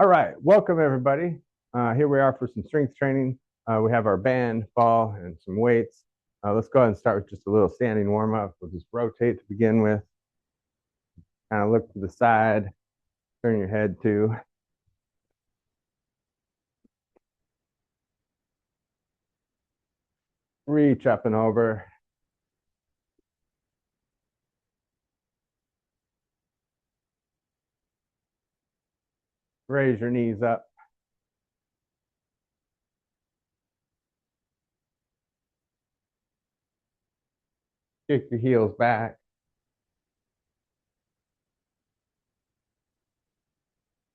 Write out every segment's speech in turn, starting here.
All right, welcome everybody. Here we are for some strength training. We have our band, ball, and some weights. Let's go ahead and start with just a little standing warm up. We'll just rotate to begin with. Kind of look to the side, turn your head too. Reach up and over. Raise your knees up. Kick your heels back.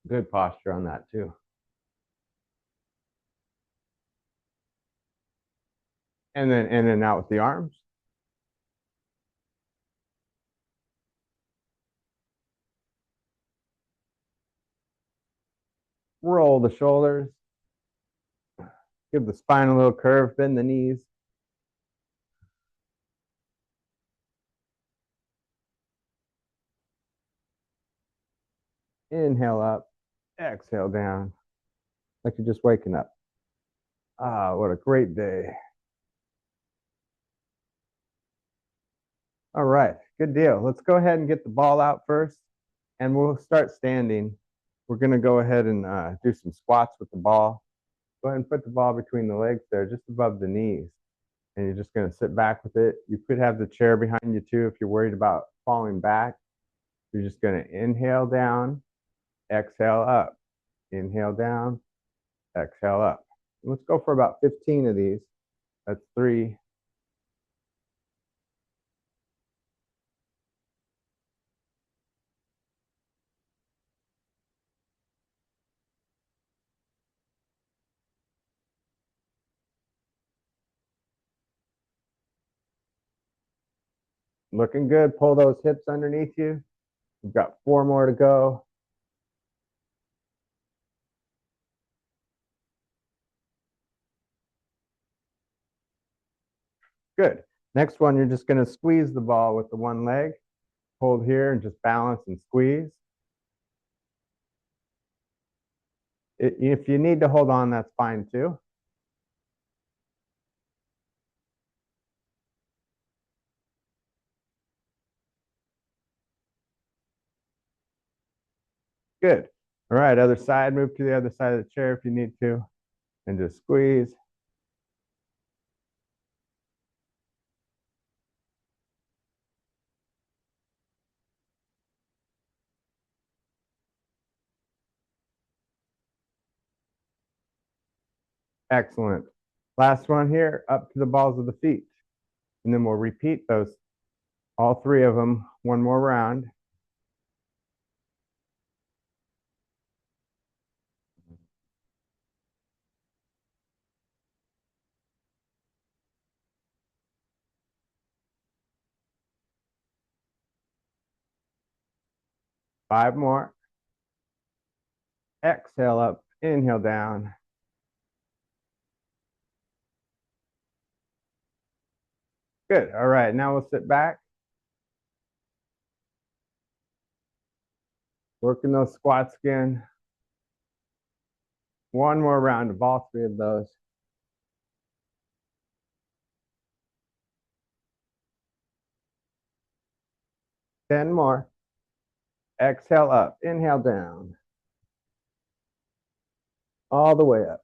Good posture on that too. And then in and out with the arms. Roll the shoulders. Give the spine a little curve, bend the knees. Inhale up, exhale down, like you're just waking up. Ah, what a great day. All right, good deal. Let's go ahead and get the ball out first, and we'll start standing. We're going to go ahead and do some squats with the ball. Go ahead and put the ball between the legs there, just above the knees. And you're just going to sit back with it. You could have the chair behind you too if you're worried about falling back. You're just going to inhale down, exhale up. Inhale down, exhale up. Let's go for about 15 of these. That's 3. Looking good. Pull those hips underneath you. We've got 4 more to go. Good. Next one, you're just going to squeeze the ball with the one leg. Hold here and just balance and squeeze. If you need to hold on, that's fine too. Good. All right, other side. Move to the other side of the chair if you need to. And just squeeze. Excellent. Last one here, up to the balls of the feet. And then we'll repeat those, all 3 of them, one more round. Five more. Exhale up, inhale down. Good. All right, now we'll sit back. Working those squats again. One more round of all 3 of those. Ten more. Exhale up, inhale down. All the way up.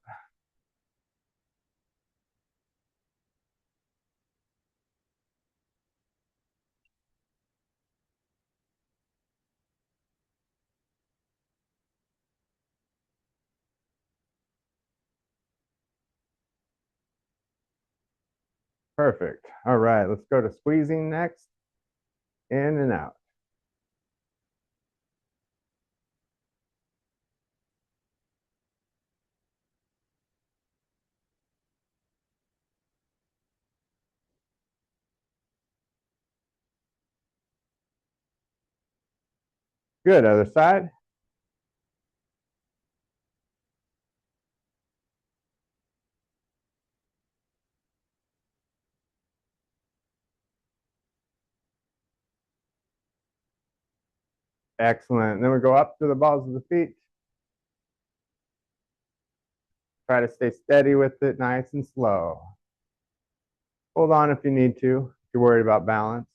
Perfect. All right, let's go to squeezing next. In and out. Good, other side. Excellent. Then we go up to the balls of the feet. Try to stay steady with it, nice and slow. Hold on if you need to, if you're worried about balance.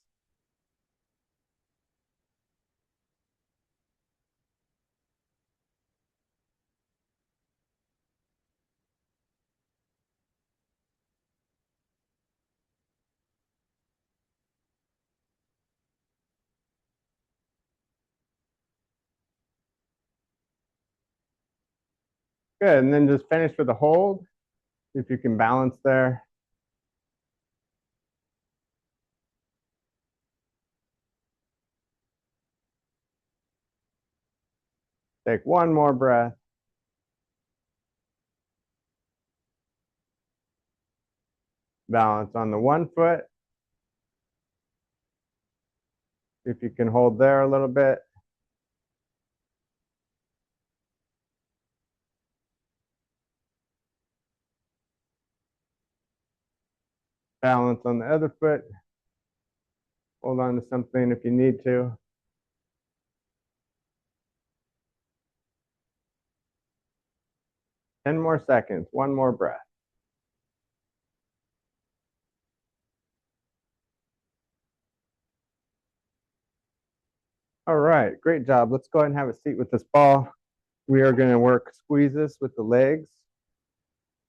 Good, and then just finish with a hold. See if you can balance there. Take one more breath. Balance on the one foot. If you can hold there a little bit. Balance on the other foot. Hold on to something if you need to. Ten more seconds, one more breath. All right, great job. Let's go ahead and have a seat with this ball. We are going to work squeezes with the legs.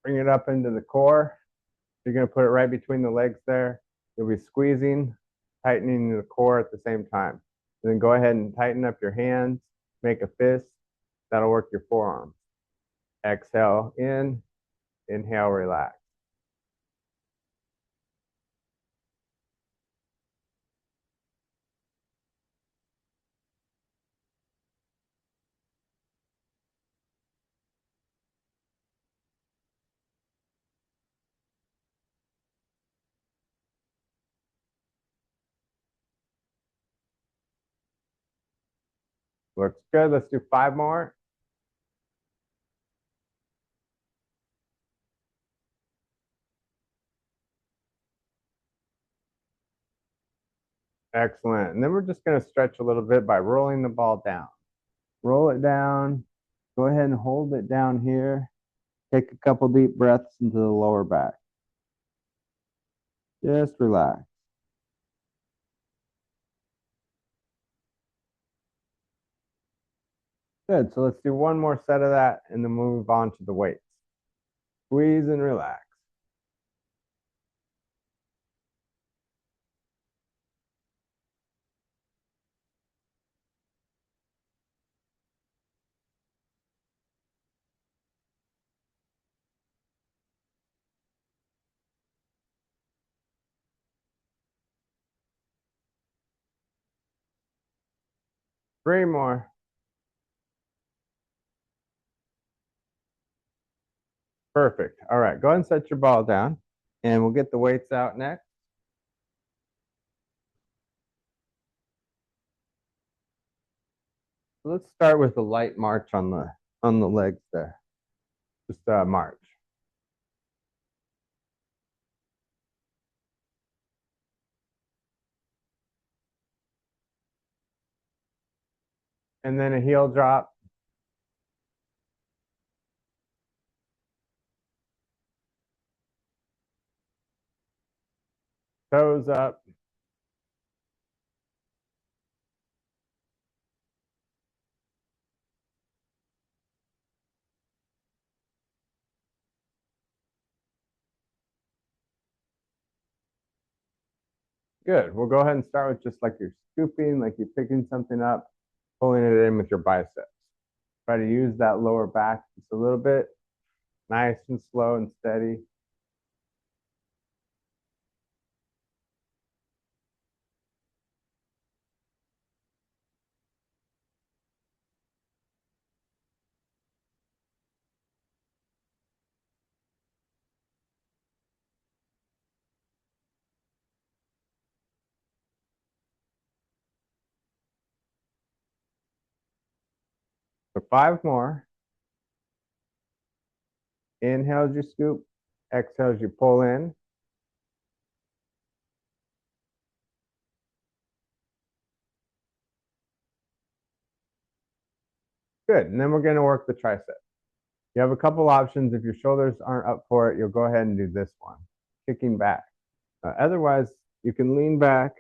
Bring it up into the core. You're going to put it right between the legs there. You'll be squeezing, tightening the core at the same time. And then go ahead and tighten up your hands, make a fist. That'll work your forearms. Exhale in, inhale, relax. Looks good. Let's do 5 more. Excellent. And then we're just going to stretch a little bit by rolling the ball down. Roll it down. Go ahead and hold it down here. Take a couple deep breaths into the lower back. Just relax. Good. So let's do one more set of that and then move on to the weights. Squeeze and relax. Three more. Perfect. All right. Go ahead and set your ball down and we'll get the weights out next. Let's start with a light march on the legs there. Just march. And then a heel drop. Toes up. Good. We'll go ahead and start with just like you're scooping, like you're picking something up, pulling it in with your biceps. Try to use that lower back just a little bit, nice and slow and steady. So 5 more. Inhale as you scoop, exhale as you pull in. Good. And then we're going to work the tricep. You have a couple options. If your shoulders aren't up for it, you'll go ahead and do this one, kicking back. Otherwise, you can lean back.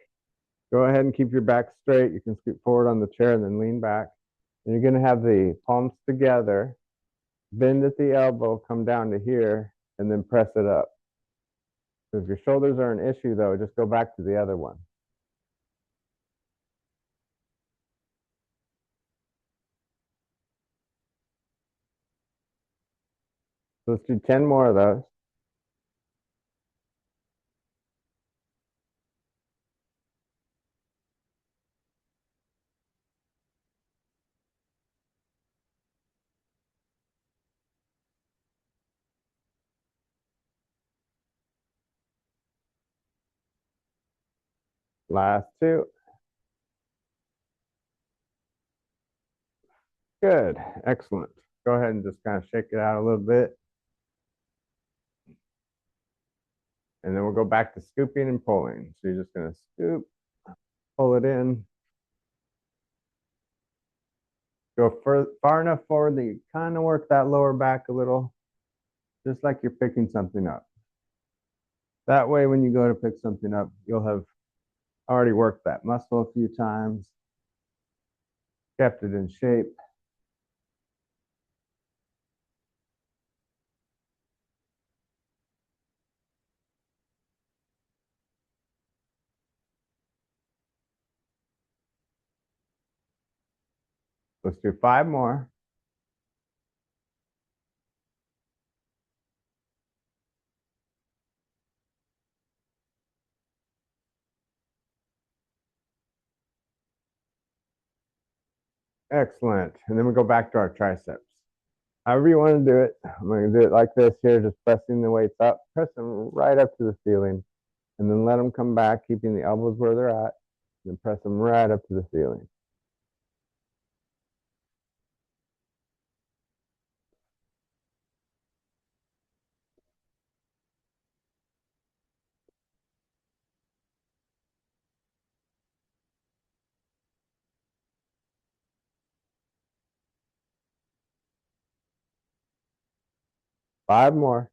Go ahead and keep your back straight. You can scoot forward on the chair and then lean back. And you're going to have the palms together, bend at the elbow, come down to here, and then press it up. So if your shoulders are an issue, though, just go back to the other one. So let's do 10 more of those. Last two. Good. Excellent. Go ahead and just kind of shake it out a little bit. And then we'll go back to scooping and pulling. So you're just going to scoop, pull it in. Go far enough forward that you kind of work that lower back a little, just like you're picking something up. That way, when you go to pick something up, you'll have already worked that muscle a few times, kept it in shape. Let's do 5 more. Excellent. And then we go back to our triceps. However you want to do it. I'm going to do it like this here, just pressing the weights up, press them right up to the ceiling, and then let them come back, keeping the elbows where they're at, and press them right up to the ceiling. Five more.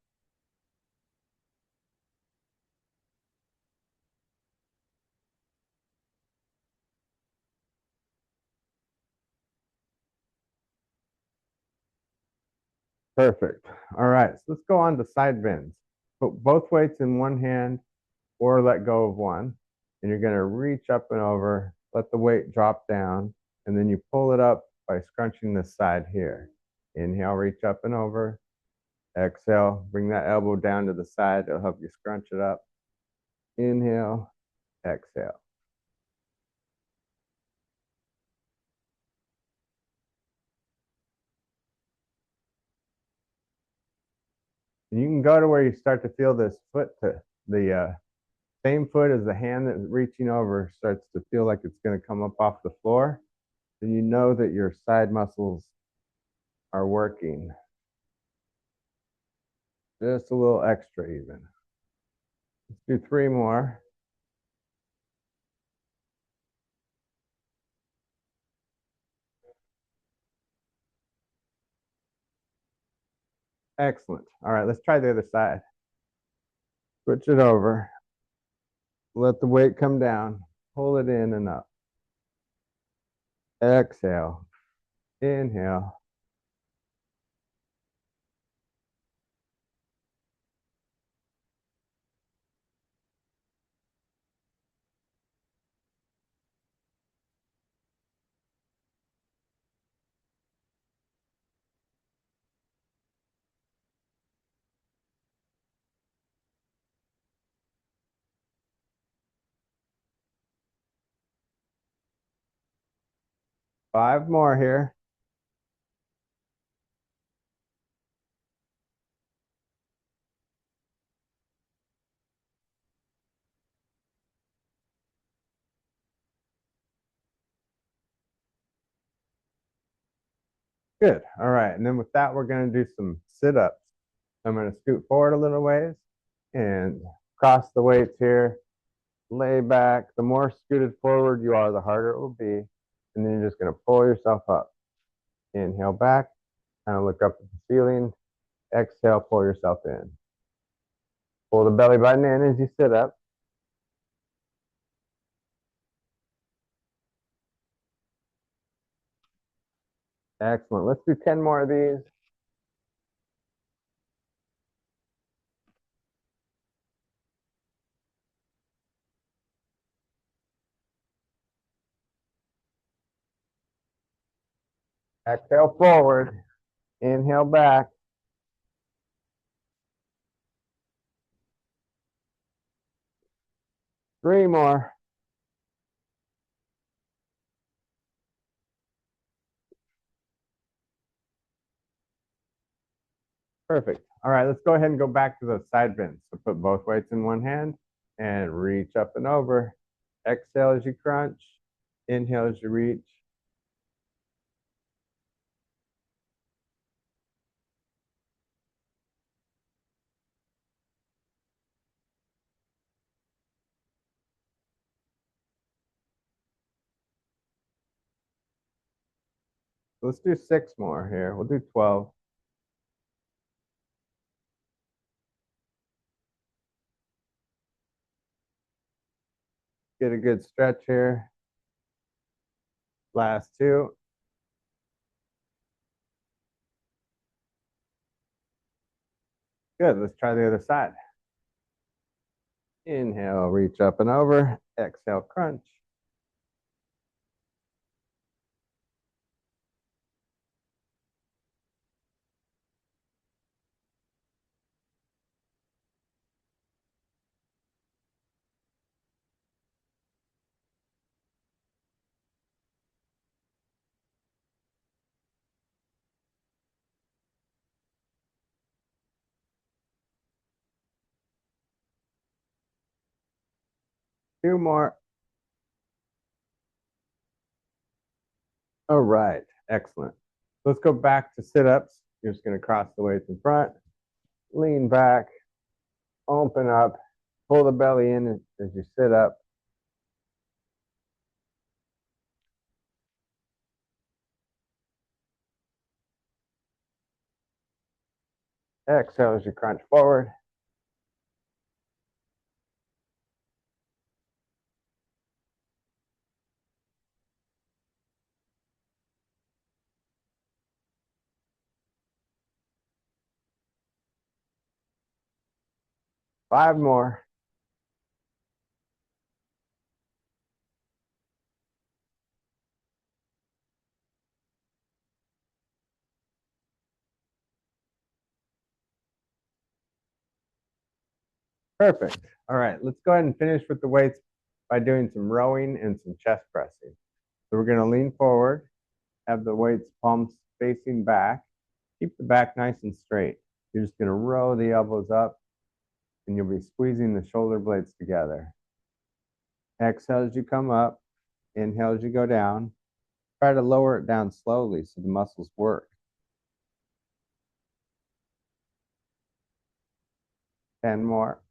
Perfect. All right, so let's go on to side bends. Put both weights in one hand or let go of one. And you're going to reach up and over, let the weight drop down, and then you pull it up by scrunching this side here. Inhale, reach up and over. Exhale, bring that elbow down to the side. It'll help you scrunch it up. Inhale, exhale. And you can go to where you start to feel this foot, to the same foot as the hand that's reaching over starts to feel like it's going to come up off the floor. Then you know that your side muscles are working. Just a little extra even. Let's do 3 more. Excellent. All right, let's try the other side. Switch it over. Let the weight come down. Pull it in and up. Exhale. Inhale. Five more here. Good. All right. And then with that, we're going to do some sit-ups. I'm going to scoot forward a little ways and cross the weights here. Lay back. The more scooted forward you are, the harder it will be. And then you're just going to pull yourself up. Inhale back. Kind of look up at the ceiling. Exhale, pull yourself in. Pull the belly button in as you sit up. Excellent. Let's do 10 more of these. Exhale forward. Inhale back. Three more. Perfect. All right, let's go ahead and go back to those side bends. So put both weights in one hand and reach up and over. Exhale as you crunch. Inhale as you reach. Let's do 6 more here. We'll do 12. Get a good stretch here. Last 2. Good. Let's try the other side. Inhale, reach up and over. Exhale, crunch. Two more. All right. Excellent. Let's go back to sit-ups. You're just going to cross the weights in front, lean back, open up, pull the belly in as you sit up. Exhale as you crunch forward. Five more. Perfect. All right, let's go ahead and finish with the weights by doing some rowing and some chest pressing. So we're going to lean forward, have the weights palms facing back. Keep the back nice and straight. You're just going to row the elbows up, and you'll be squeezing the shoulder blades together. Exhale as you come up. Inhale as you go down. Try to lower it down slowly so the muscles work. 10 more.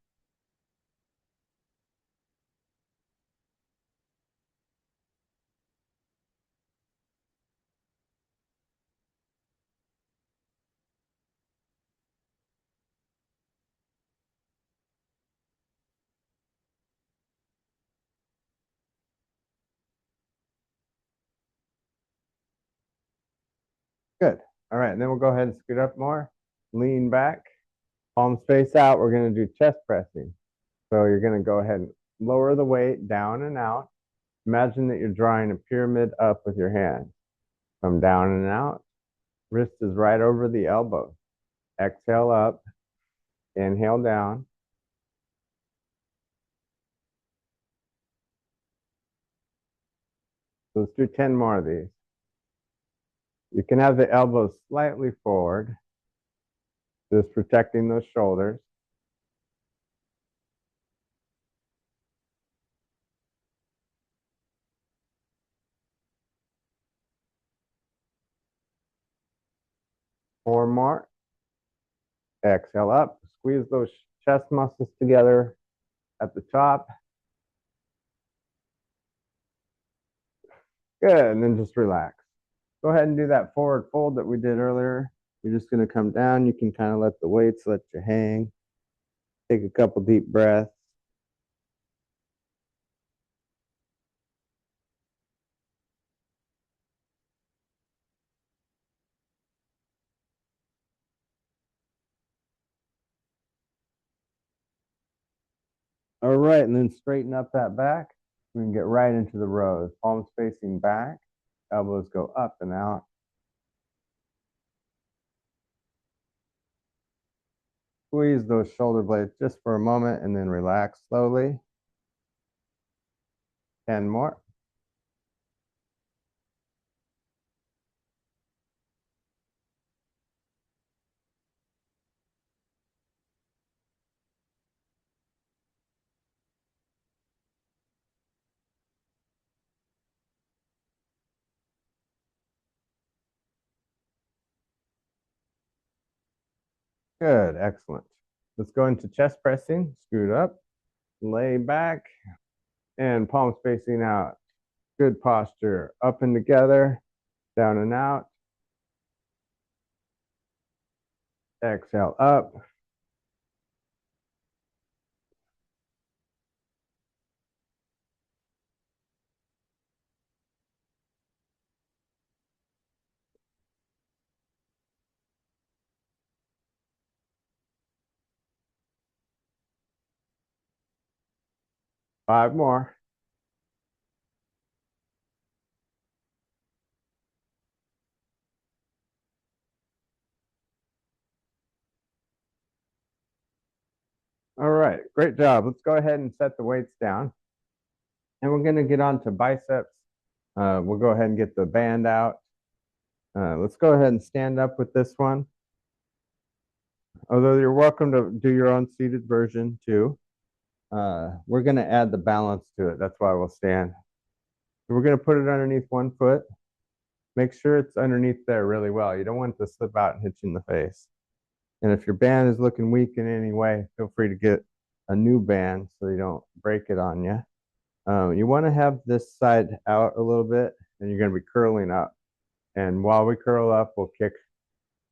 Good. All right, and then we'll go ahead and scoot up more. Lean back. Palms face out. We're going to do chest pressing. So you're going to go ahead and lower the weight down and out. Imagine that you're drawing a pyramid up with your hand. From down and out. Wrist is right over the elbow. Exhale up. Inhale down. So let's do 10 more of these. You can have the elbows slightly forward, just protecting those shoulders. Four more. Exhale up. Squeeze those chest muscles together at the top. Good, and then just relax. Go ahead and do that forward fold that we did earlier. You're just going to come down. You can kind of let the weights let you hang. Take a couple deep breaths. All right, and then straighten up that back. We can get right into the rows. Palms facing back, elbows go up and out. Squeeze those shoulder blades just for a moment and then relax slowly. 10 more. Good, excellent. Let's go into chest pressing. Scoot up, lay back, and palms facing out. Good posture. Up and together, down and out. Exhale up. Five more. All right, great job. Let's go ahead and set the weights down. And we're going to get on to biceps. We'll go ahead and get the band out. Let's go ahead and stand up with this one. Although you're welcome to do your own seated version too. We're going to add the balance to it. That's why we'll stand. So we're going to put it underneath one foot. Make sure it's underneath there really well. You don't want it to slip out and hit you in the face. And if your band is looking weak in any way, feel free to get a new band so you don't break it on you. You want to have this side out a little bit, and you're going to be curling up. And while we curl up, we'll kick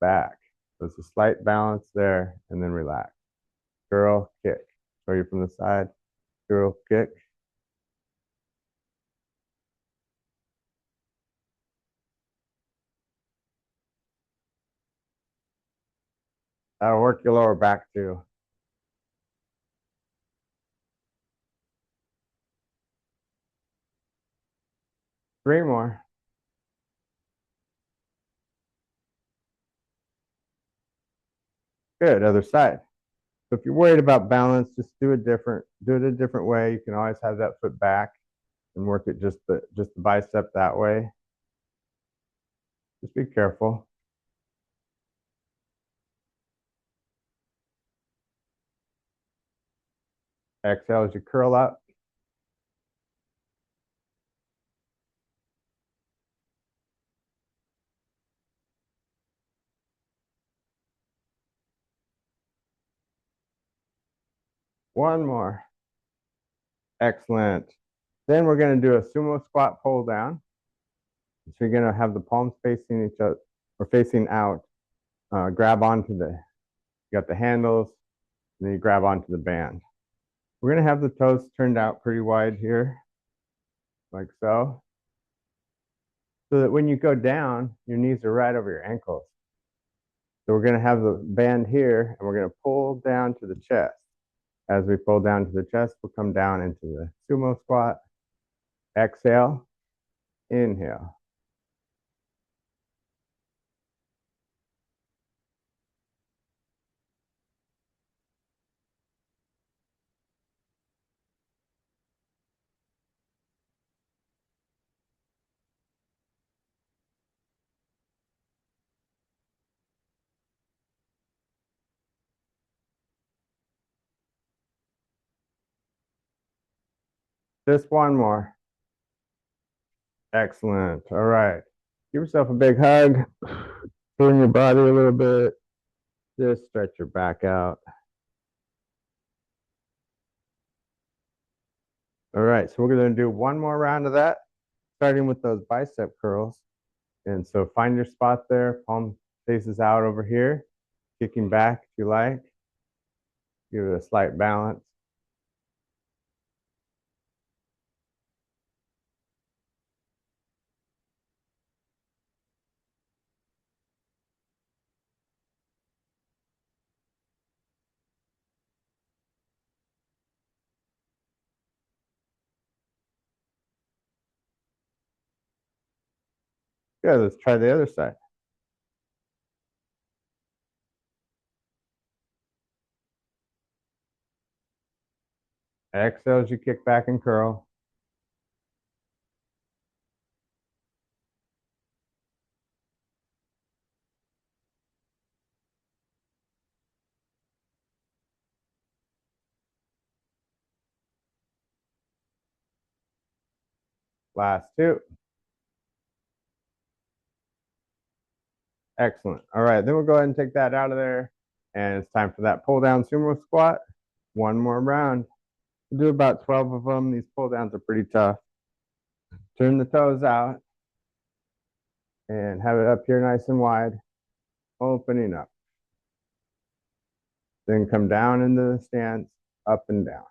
back. So it's a slight balance there, and then relax. Curl, kick. Show you from the side. Curl, kick. That'll work your lower back too. Three more. Good, other side. So if you're worried about balance, just do it a different way. You can always have that foot back and work it just the bicep that way. Just be careful. Exhale as you curl up. One more. Excellent. Then we're going to do a sumo squat pull down. So you're going to have the palms facing each other or facing out. Grab onto you got the handles, and then you grab onto the band. We're going to have the toes turned out pretty wide here, like so. So that when you go down, your knees are right over your ankles. So we're going to have the band here, and we're going to pull down to the chest. As we pull down to the chest, we'll come down into the sumo squat. Exhale, inhale. Just one more. Excellent. All right. Give yourself a big hug. Turn your body a little bit. Just stretch your back out. All right. So we're going to do one more round of that, starting with those bicep curls. And so find your spot there, palm faces out over here, kicking back if you like. Give it a slight balance. Good, let's try the other side. Exhale as you kick back and curl. Last two. Excellent. All right, then we'll go ahead and take that out of there. And it's time for that pull down sumo squat. One more round. We'll do about 12 of them. These pull downs are pretty tough. Turn the toes out and have it up here nice and wide, opening up. Then come down into the stance, up and down.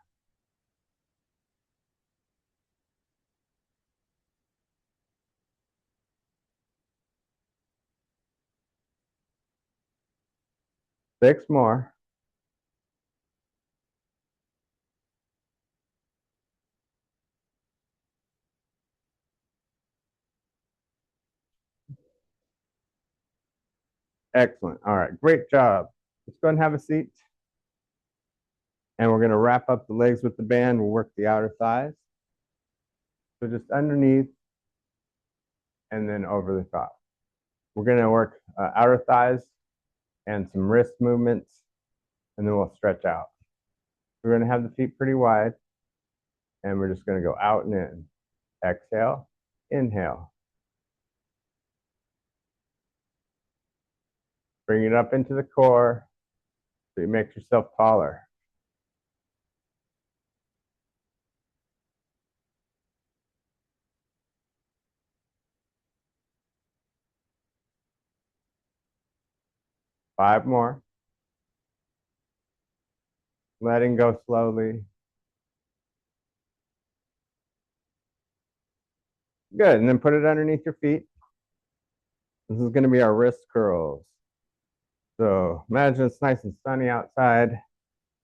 Six more. Excellent. All right, great job. Let's go ahead and have a seat. And we're going to wrap up the legs with the band. We'll work the outer thighs. So just underneath and then over the top. We're going to work outer thighs and some wrist movements, and then we'll stretch out. We're going to have the feet pretty wide, and we're just going to go out and in. Exhale, inhale. Bring it up into the core so you make yourself taller. Five more. Letting go slowly. Good, and then put it underneath your feet. This is going to be our wrist curls. So imagine it's nice and sunny outside.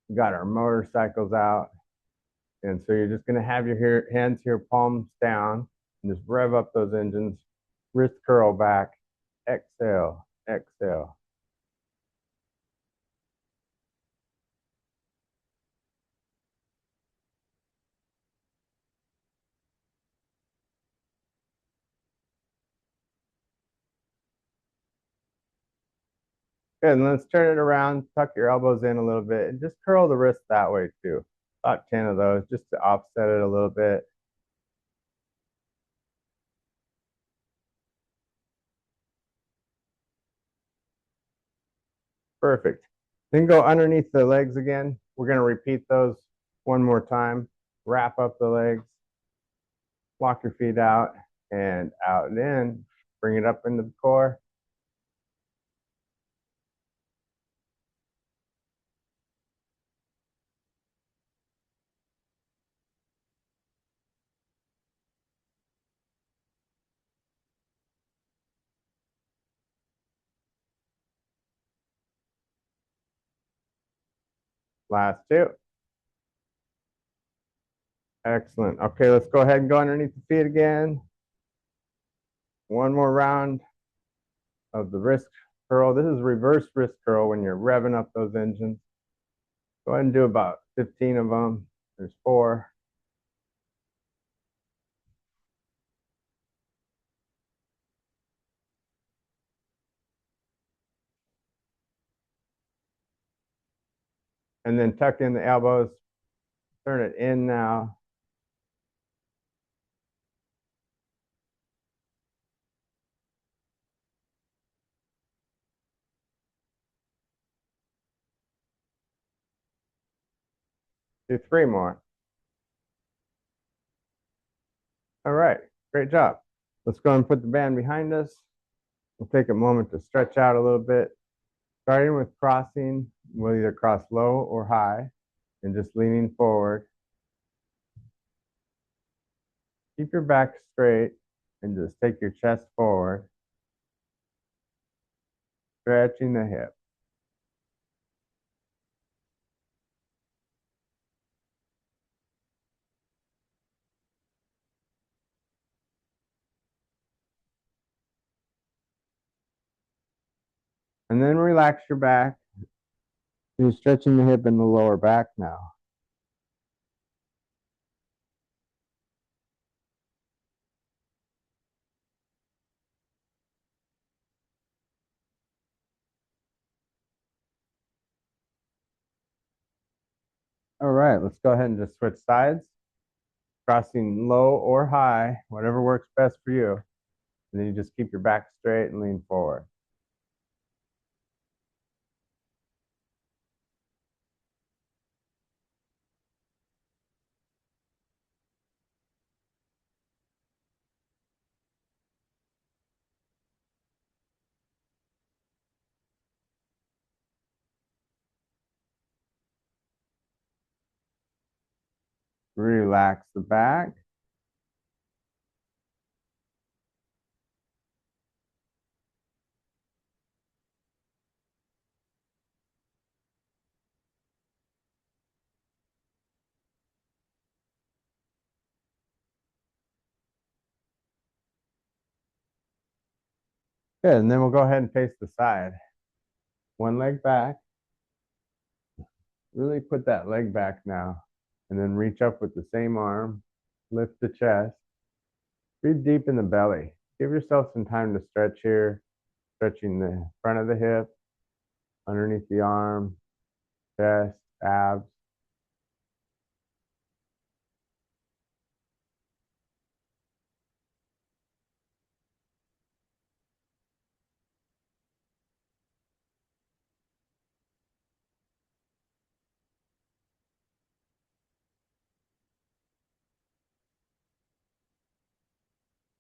We got our motorcycles out. And so you're just going to have your hands here, palms down, and just rev up those engines. Wrist curl back. Exhale, exhale. Good, and let's turn it around, tuck your elbows in a little bit, and just curl the wrist that way too. About 10 of those, just to offset it a little bit. Perfect. Then go underneath the legs again. We're going to repeat those one more time. Wrap up the legs. Walk your feet out and out and in. Bring it up into the core. Last two. Excellent. Okay, let's go ahead and go underneath the feet again. One more round of the wrist curl. This is reverse wrist curl when you're revving up those engines. Go ahead and do about 15 of them. There's four. And then tuck in the elbows. Turn it in now. Do three more. All right, great job. Let's go and put the band behind us. We'll take a moment to stretch out a little bit. Starting with crossing, we'll either cross low or high and just leaning forward. Keep your back straight and just take your chest forward, stretching the hip. And then relax your back. You're stretching the hip in the lower back now. All right, let's go ahead and just switch sides. Crossing low or high, whatever works best for you. And then you just keep your back straight and lean forward. Relax the back. Good, and then we'll go ahead and face the side. One leg back. Really put that leg back now. And then reach up with the same arm. Lift the chest. Breathe deep in the belly. Give yourself some time to stretch here. Stretching the front of the hip, underneath the arm, chest, abs.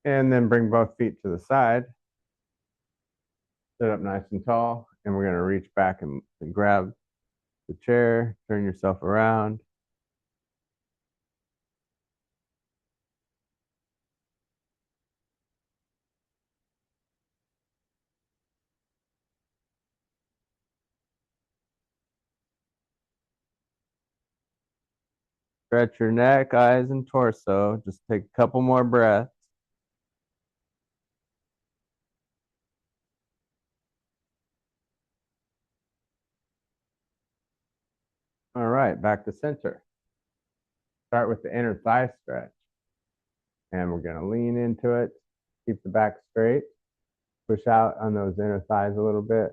And then bring both feet to the side. Sit up nice and tall. And we're going to reach back and grab the chair. Turn yourself around. Stretch your neck, eyes, and torso. Just take a couple more breaths. All right, back to center. Start with the inner thigh stretch. And we're going to lean into it. Keep the back straight. Push out on those inner thighs a little bit.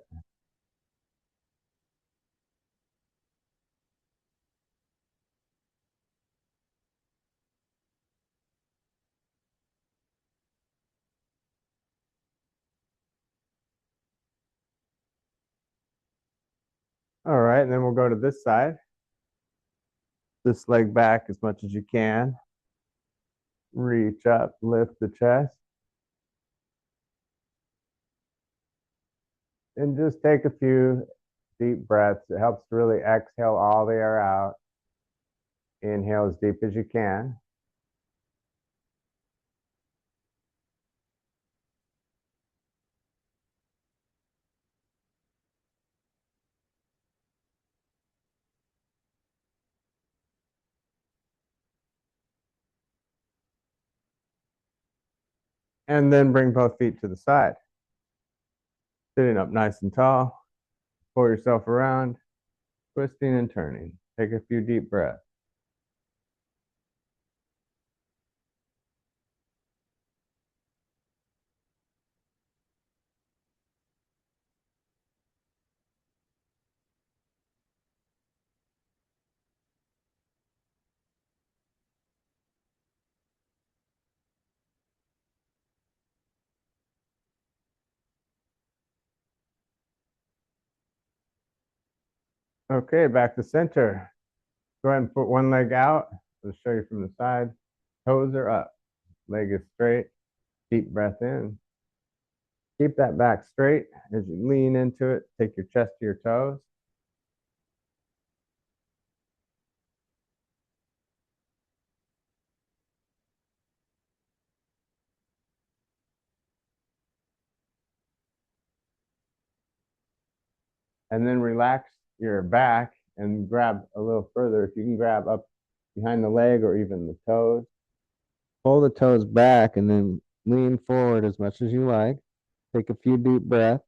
All right, and then we'll go to this side. This leg back as much as you can. Reach up, lift the chest. And just take a few deep breaths. It helps to really exhale all the air out. Inhale as deep as you can. And then bring both feet to the side. Sitting up nice and tall. Pull yourself around, twisting and turning. Take a few deep breaths. Okay, back to center. Go ahead and put one leg out. I'll show you from the side. Toes are up. Leg is straight. Deep breath in. Keep that back straight as you lean into it. Take your chest to your toes. And then relax your back and grab a little further. If you can grab up behind the leg or even the toes. Pull the toes back and then lean forward as much as you like. Take a few deep breaths.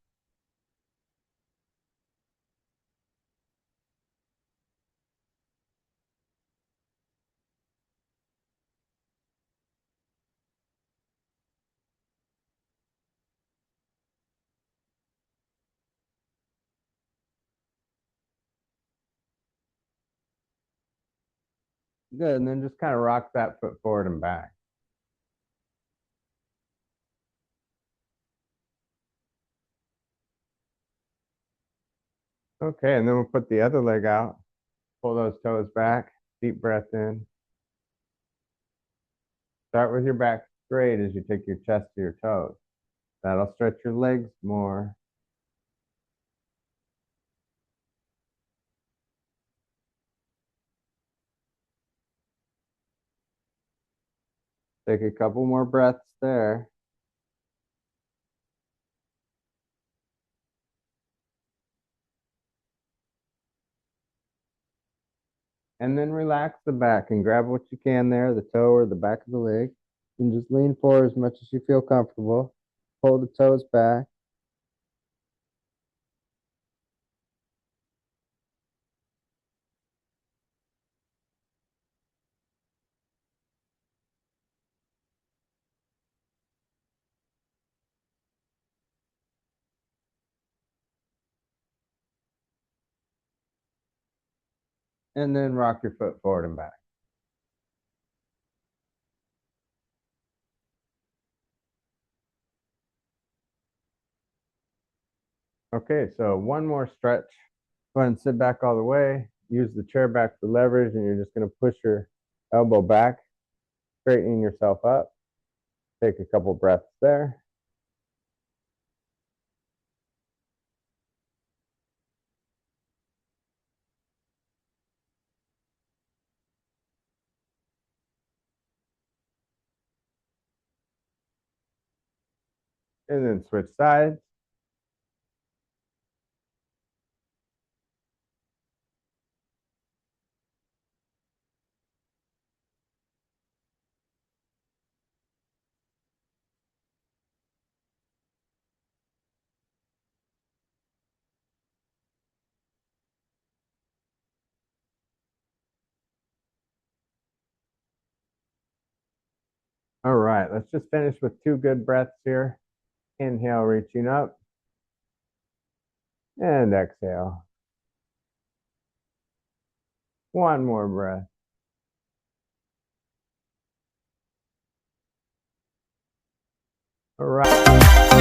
Good. And then just kind of rock that foot forward and back. Okay. And then we'll put the other leg out. Pull those toes back. Deep breath in. Start with your back straight as you take your chest to your toes. That'll stretch your legs more. Take a couple more breaths there. And then relax the back and grab what you can there, the toe or the back of the leg. And just lean forward as much as you feel comfortable. Pull the toes back. And then rock your foot forward and back. Okay, so one more stretch. Go ahead and sit back all the way. Use the chair back for leverage, and you're just going to push your elbow back, straightening yourself up. Take a couple breaths there. And then switch sides. All right, let's just finish with two good breaths here. Inhale, reaching up, and exhale. One more breath. All right.